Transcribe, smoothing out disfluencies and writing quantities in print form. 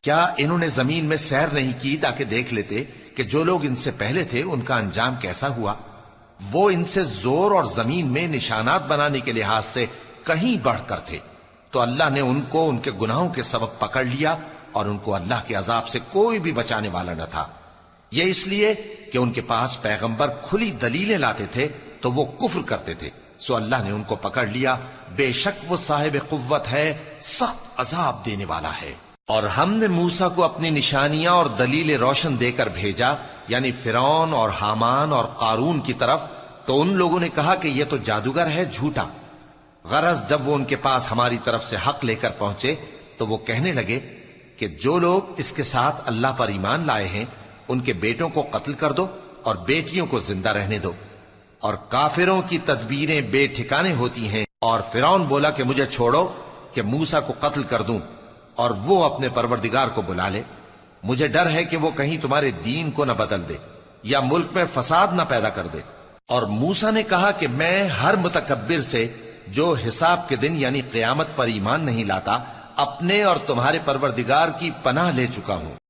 کیا انہوں نے زمین میں سیر نہیں کی تاکہ دیکھ لیتے کہ جو لوگ ان سے پہلے تھے ان کا انجام کیسا ہوا؟ وہ ان سے زور اور زمین میں نشانات بنانے کے لحاظ سے کہیں بڑھ کر تھے، تو اللہ نے ان کو ان کے گناہوں کے سبب پکڑ لیا اور ان کو اللہ کے عذاب سے کوئی بھی بچانے والا نہ تھا۔ یہ اس لیے کہ ان کے پاس پیغمبر کھلی دلیلیں لاتے تھے تو وہ کفر کرتے تھے، سو اللہ نے ان کو پکڑ لیا، بے شک وہ صاحب قوت ہے، سخت عذاب دینے والا ہے۔ اور ہم نے موسیٰ کو اپنی نشانیاں اور دلیل روشن دے کر بھیجا، یعنی فرعون اور حامان اور قارون کی طرف، تو ان لوگوں نے کہا کہ یہ تو جادوگر ہے، جھوٹا۔ غرض جب وہ ان کے پاس ہماری طرف سے حق لے کر پہنچے تو وہ کہنے لگے کہ جو لوگ اس کے ساتھ اللہ پر ایمان لائے ہیں ان کے بیٹوں کو قتل کر دو اور بیٹیوں کو زندہ رہنے دو۔ اور کافروں کی تدبیریں بے ٹھکانے ہوتی ہیں۔ اور فرعون بولا کہ مجھے چھوڑو کہ موسیٰ کو قتل کر دوں اور وہ اپنے پروردگار کو بلا لے، مجھے ڈر ہے کہ وہ کہیں تمہارے دین کو نہ بدل دے یا ملک میں فساد نہ پیدا کر دے۔ اور موسیٰ نے کہا کہ میں ہر متکبر سے جو حساب کے دن یعنی قیامت پر ایمان نہیں لاتا، اپنے اور تمہارے پروردگار کی پناہ لے چکا ہوں۔